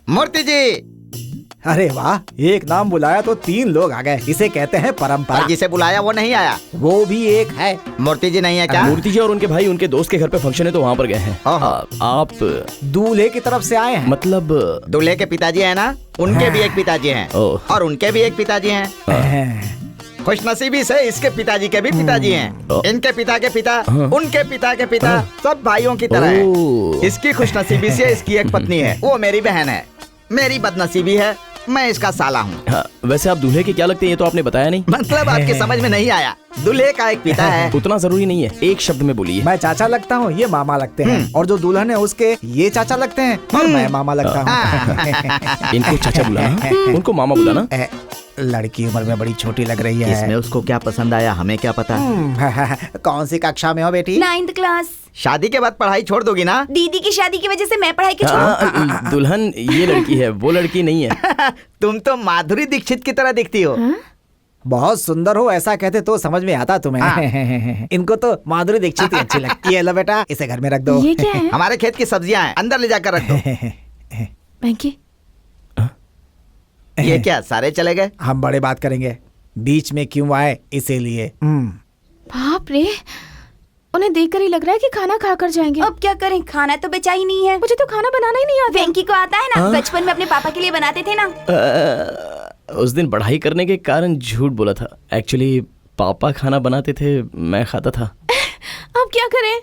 मूर्ति जी। अरे वाह, एक नाम बुलाया तो 3 लोग आ गए। इसे कहते हैं परंपरा। जिसे बुलाया वो नहीं आया। वो भी एक है। मूर्ति जी नहीं है क्या? मूर्ति जी और उनके भाई उनके दोस्त के घर पे फंक्शन है तो वहाँ पर गए हैं। आप दूल्हे की तरफ से आए हैं? मतलब दूल्हे के पिताजी है ना, उनके भी एक पिताजी हैं और उनके भी एक पिताजी हैं। खुशनसीबी से इसके पिताजी के भी पिताजी हैं। इनके पिता के पिता, उनके पिता के पिता, सब भाइयों की तरह है। इसकी खुशनसीबी से इसकी एक पत्नी है, वो मेरी बहन है। मेरी बदनसीबी है, मैं इसका साला हूँ। वैसे आप दूल्हे के क्या लगते हैं ये तो आपने बताया नहीं। मतलब आपके समझ में नहीं आया। दूल्हे का एक पिता है। उतना जरूरी नहीं है, एक शब्द में बोलिए। मैं चाचा लगता हूँ, ये मामा लगते हैं। और जो दुल्हन है उसके ये चाचा लगते हैं और मैं मामा लगता हूँ। इनको चाचा बुलाना, उनको मामा बुलाना। लड़की उम्र में बड़ी छोटी लग रही है। इसमें उसको क्या पसंद आया हमें क्या पता। कौन सी कक्षा में हो बेटी? 9th class. शादी के बाद पढ़ाई छोड़ दोगी ना? दीदी की शादी की वजह से मैं पढ़ाई क्यों छोड़ूं? दुल्हन ये लड़की है, वो लड़की नहीं है। तुम तो माधुरी दीक्षित की तरह दिखती हो। बहुत सुंदर हो, ऐसा कहते तो समझ में आता तुम्हें। इनको तो माधुरी दीक्षित ही अच्छी लगती है। लो बेटा, इसे घर में रख दो। ये क्या है? हमारे खेत की सब्जियां हैं, अंदर ले जाकर रख दो। वेंकी, ये क्या सारे चले गए? हम बड़े बात करेंगे, बीच में क्यों आए इसीलिए। बाप रे, उन्हें देखकर ही लग रहा है कि खाना खाकर जाएंगे। अब क्या करें, खाना तो बचा ही नहीं है। मुझे तो खाना बनाना ही नहीं आता। वेंकी को आता है ना, बचपन में अपने पापा के लिए बनाते थे ना। उस दिन पढ़ाई करने के कारण झूठ बोला था। एक्चुअली पापा खाना बनाते थे, मैं खाता था। अब क्या करें?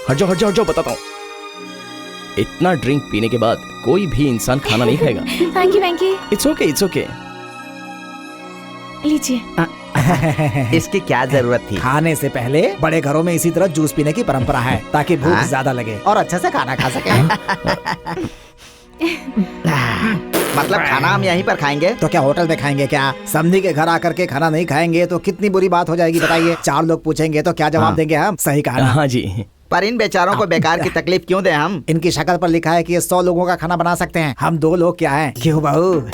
हट जाओ बताता हूँ। इतना ड्रिंक पीने के बाद कोई भी इंसान खाना नहीं खाएगा। Thank you Venky. It's okay. लीजिए। इसकी क्या जरूरत थी? खाने से पहले बड़े घरों में इसी तरह जूस पीने की परंपरा है ताकि भूख ज्यादा लगे और अच्छे से खाना खा सके। मतलब खाना हम यहीं पर खाएंगे? तो क्या होटल में खाएंगे क्या? समधी के घर आकर के खाना नहीं खाएंगे तो कितनी बुरी बात हो जाएगी बताइए। 4 लोग पूछेंगे तो क्या जवाब देंगे हम? सही कहा ना? हाँ जी। पर इन बेचारों को बेकार की तकलीफ क्यों दें हम? इनकी शक्ल पर लिखा है कि ये 100 लोगों का खाना बना सकते हैं। हम 2 लोग क्या हैं? क्यों बहू?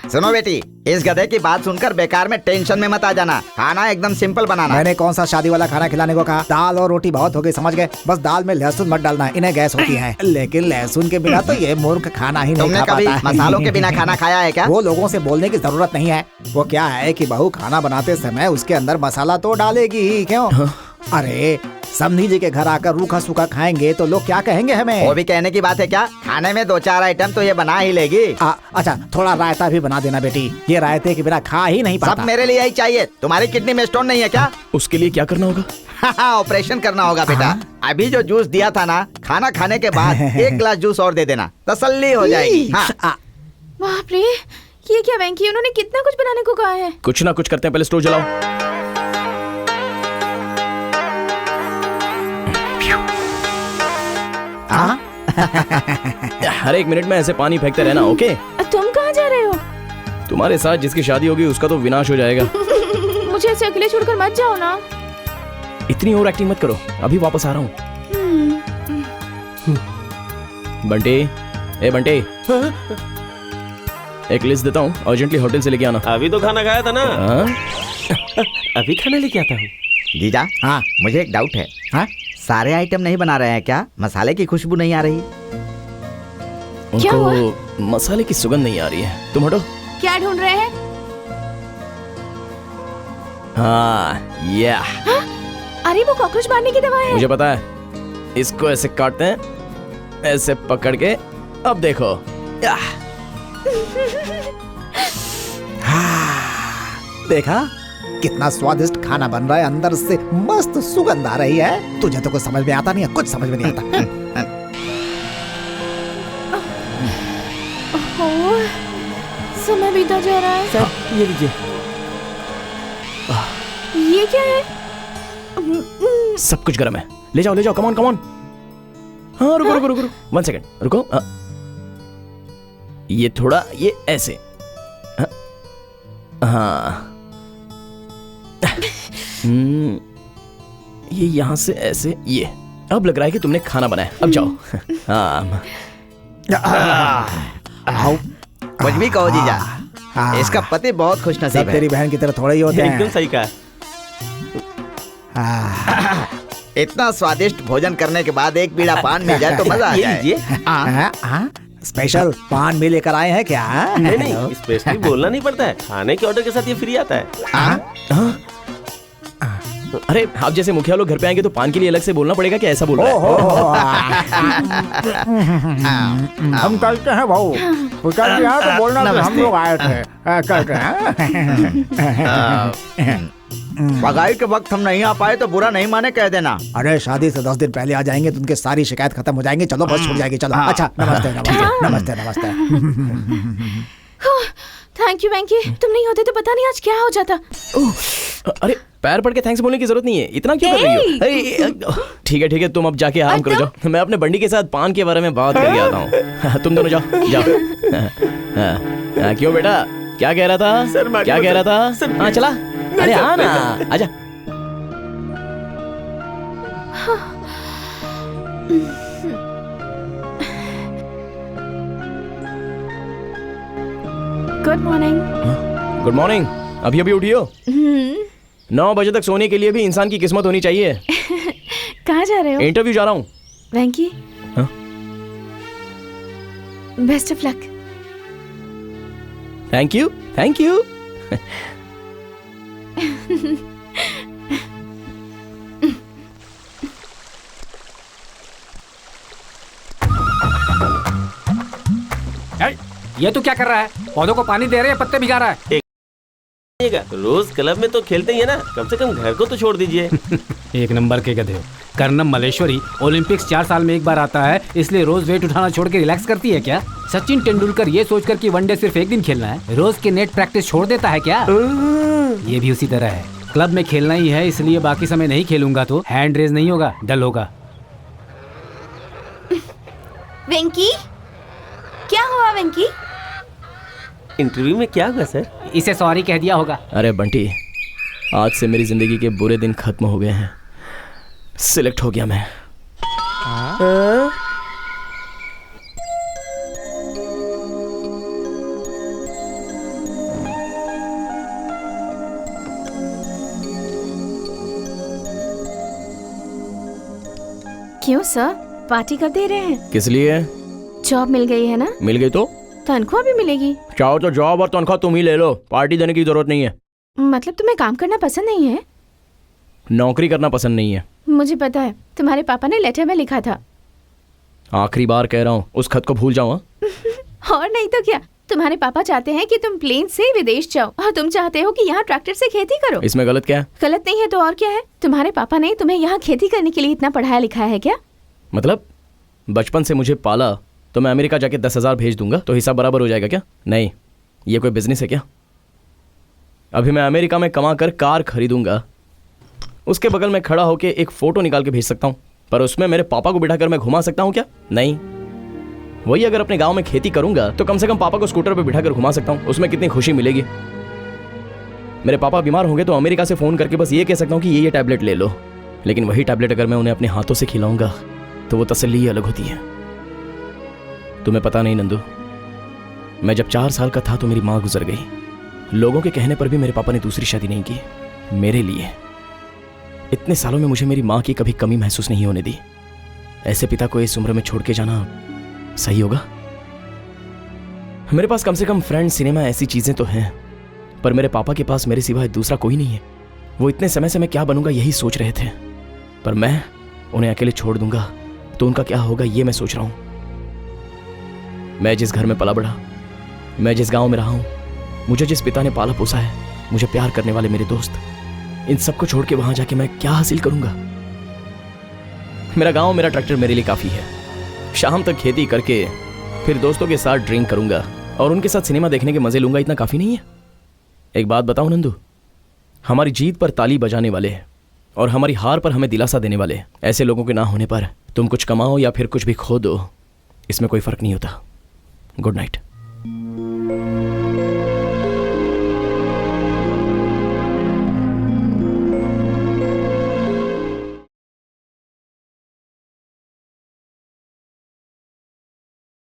सुनो बेटी, इस गधे की बात सुनकर बेकार में टेंशन में मत आ जाना। खाना एकदम सिंपल बनाना। मैंने कौन सा शादी वाला खाना खिलाने को कहा? दाल और रोटी बहुत हो गई, समझ गए? बस दाल में लहसुन मत डालना, इन्हें गैस होती है। लेकिन लहसुन के बिना तो ये मूर्ख खाना ही नहीं खा पाता। तुमने कभी मसालों के बिना खाना खाया है क्या? वो लोगों से बोलने की जरूरत नहीं है। वो क्या है कि बहू खाना बनाते समय उसके अंदर मसाला तो डालेगी ही। क्यों? अरे समधी जी के घर आकर रूखा सूखा खाएंगे तो लोग क्या कहेंगे हमें? वो भी कहने की बात है क्या? खाने में 2-4 आइटम तो ये बना ही लेगी। अच्छा, थोड़ा रायता भी बना देना बेटी, ये रायते के बिना खा ही नहीं पाता। सब मेरे लिए ही चाहिए। तुम्हारी किडनी में स्टोन नहीं है क्या? उसके लिए क्या करना होगा? ऑपरेशन करना होगा बेटा। अभी जो जूस दिया था ना, खाना खाने के बाद 1 गिलास जूस और दे देना, तसल्ली हो जाएगी। बाप रे, ये क्या वेंकी, उन्होंने कितना कुछ बनाने को कहा है। कुछ ना कुछ करते हैं, पहले स्टोव जलाओ। हर 1 मिनट में ऐसे पानी फेंकते रहना, ओके? तुम कहाँ जा रहे हो? तुम्हारे साथ जिसकी शादी होगी उसका तो विनाश हो जाएगा। मुझे ऐसे अकेले छोड़कर मत जाओ ना। इतनी ओवर एक्टिंग मत करो, अभी वापस आ रहा हूँ। बंटे, ए बंटे, एक लिस्ट देता हूँ, अर्जेंटली होटल से लेके आना। अभी तो खाना खाया था ना। अभी खाना लेके आता हूँ। जीजा, हाँ मुझे एक डाउट है। हाँ, सारे आइटम नहीं बना रहे हैं क्या? मसाले की खुशबू नहीं आ रही? उनको मसाले की सुगंध नहीं आ रही है। तुम हटो। क्या ढूंढ रहे हैं? हाँ, या। अरे वो कॉकरोच मारने की दवा है। मुझे पता है। इसको ऐसे काटते हैं, ऐसे पकड़ के। अब देखो। देखा कितना स्वादिष्ट खाना बन रहा है, अंदर से मस्त सुगंध आ रही है। तुझे तो कुछ समझ में आता नहीं है, कुछ समझ में नहीं आता। समय बीता जा रहा है। सर ये लीजिए। ये क्या है? सब कुछ गर्म है, ले जाओ, कम ऑन। हाँ रुको 1 सेकंड रुको। ये थोड़ा, ये ऐसे। हाँ। ये यहाँ से ऐसे, ये। अब लग रहा है कि तुमने खाना बनाया। अब जाओ। हाँ। कुछ भी कहो जीजा, इसका पति बहुत खुशनसीब है। तेरी बहन की तरह थोड़े ही होते हैं। एकदम सही कहा। इतना स्वादिष्ट भोजन करने के बाद एक बीड़ा पान मिल जाए तो मजा आ ये जाए। लीजिए। स्पेशल पान भी लेकर आए हैं क्या? नहीं नहीं, स्पेशली बोलना नहीं पड़ता है, खाने के ऑर्डर के साथ ये फ्री आता है। अरे आप जैसे मुखिया लोग घर पे आएंगे तो पान के लिए अलग से बोलना पड़ेगा क्या? ऐसा बोल रहा है? हम चलते हैं भाऊ, पिताजी यहाँ तो बोलना कि हम लोग आए थे। चलते हैं। पगाई के वक्त हम नहीं आ पाए तो बुरा नहीं माने कह देना। अरे शादी से 10 दिन पहले आ जाएंगे तो उनकी सारी शिकायत खत्म हो जाएंगी। चलो बस छूट जाएगी। चलो अच्छा, नमस्ते नमस्ते नमस्ते नमस्ते। थैंक यू वेंकी, तुम नहीं होते तो पता नहीं आज क्या हो जाता। अरे पैर पड़ के थैंक्स बोलने की जरूरत नहीं है, इतना क्यों कर रही हो? अरे ठीक है, तुम अब जाके आराम करो, जाओ। मैं अपने बंडी के साथ पान के बारे में बात करके आता हूँ। तुम दोनों जाओ जाओ। क्यों बेटा, क्या कह रहा था? सर, क्या कह रहा था? हाँ चला, अरे हाँ ना, आजा। Good morning. Good morning. अभी अभी उठी हो? 9 बजे तक सोने के लिए भी इंसान की किस्मत होनी चाहिए। कहाँ जा रहे हो? इंटरव्यू जा रहा हूँ। वेंकी, हाँ? Best of luck. Thank you thank you. ये तो क्या कर रहा है? पौधों को पानी दे रहे हैं, पत्ते भिगा रहा है। रोज क्लब में तो खेलते ही है ना, कम से कम घर को तो छोड़ दीजिए। एक नंबर के गधे हो। कर्नम मलेश्वरी ओलंपिक्स 4 साल में एक बार आता है, इसलिए रोज वेट उठाना छोड़ के रिलैक्स करती है क्या? सचिन तेंदुलकर ये सोचकर कि वनडे सिर्फ एक दिन खेलना है, रोज के नेट प्रैक्टिस छोड़ देता है क्या? ये भी उसी तरह है। क्लब में खेलना ही है, इसलिए बाकी समय नहीं खेलूंगा तो हैंड रेज नहीं होगा, डल होगा। वेंकी, क्या हुआ वेंकी? इंटरव्यू में क्या हुआ सर? इसे सॉरी कह दिया होगा। अरे बंटी, आज से मेरी जिंदगी के बुरे दिन खत्म हो गए हैं। सिलेक्ट हो गया मैं। क्यों सर, पार्टी कब दे रहे हैं? किस लिए? जॉब मिल गई है ना? मिल गई तो तनख्वाह भी मिलेगी। चाहो तो जॉब और तनख्वाह तुम ही ले लो, पार्टी देने की जरूरत नहीं है। मतलब तुम्हें काम करना पसंद नहीं है? नौकरी करना पसंद नहीं है। मुझे पता है, तुम्हारे पापा ने लेटर में लिखा था। आखिरी बार कह रहा हूँ, उस खत को भूल जाओ। और नहीं तो क्या, तुम्हारे पापा चाहते हैं कि तुम प्लेन से विदेश जाओ और तुम चाहते हो कि यहाँ ट्रैक्टर से खेती करो। इसमें गलत क्या है? गलत नहीं है तो और क्या है? तुम्हारे पापा ने तुम्हें यहाँ खेती करने के लिए इतना पढ़ाया लिखाया है क्या? मतलब बचपन से मुझे पाला तो मैं अमेरिका जाके 10,000 भेज दूंगा तो हिसाब बराबर हो जाएगा क्या? नहीं, ये कोई बिजनेस है क्या? अभी मैं अमेरिका में कमा कर कार खरीदूंगा, उसके बगल में खड़ा होकर एक फोटो निकाल के भेज सकता हूँ, पर उसमें मेरे पापा को बिठाकर मैं घुमा सकता हूँ क्या? नहीं। वही अगर अपने गांव में खेती करूंगा तो कम से कम पापा को स्कूटर पर बिठाकर घुमा सकता हूँ, उसमें कितनी खुशी मिलेगी। मेरे पापा बीमार होंगे तो अमेरिका से फोन करके बस ये कह सकता हूँ कि ये टैबलेट ले लो, लेकिन वही टैबलेट अगर मैं उन्हें अपने हाथों से खिलाऊंगा तो वो तसल्ली ही अलग होती है। तुम्हें पता नहीं नंदू, मैं जब 4 साल का था तो मेरी माँ गुजर गई। लोगों के कहने पर भी मेरे पापा ने दूसरी शादी नहीं की मेरे लिए। इतने सालों में मुझे मेरी माँ की कभी कमी महसूस नहीं होने दी। ऐसे पिता को इस उम्र में छोड़ के जाना सही होगा? मेरे पास कम से कम फ्रेंड, सिनेमा, ऐसी चीजें तो हैं, पर मेरे पापा के पास मेरे सिवा दूसरा कोई नहीं है। वो इतने समय से मैं क्या बनूंगा यही सोच रहे थे, पर मैं उन्हें अकेले छोड़ दूंगा तो उनका क्या होगा ये मैं सोच रहा हूं। मैं जिस घर में पला बढ़ा, मैं जिस गांव में रहा हूं, मुझे जिस पिता ने पाला पोसा है, मुझे प्यार करने वाले मेरे दोस्त, इन सबको छोड़ के वहां जाके मैं क्या हासिल करूंगा? मेरा गांव, मेरा ट्रैक्टर मेरे लिए काफी है। शाम तक खेती करके फिर दोस्तों के साथ ड्रिंक करूंगा और उनके साथ सिनेमा देखने के मजे लूंगा, इतना काफी नहीं है? एक बात बताओ नंदू, हमारी जीत पर ताली बजाने वाले और हमारी हार पर हमें दिलासा देने वाले ऐसे लोगों के ना होने पर तुम कुछ कमाओ या फिर कुछ भी खो दो, इसमें कोई फर्क नहीं होता। Good night.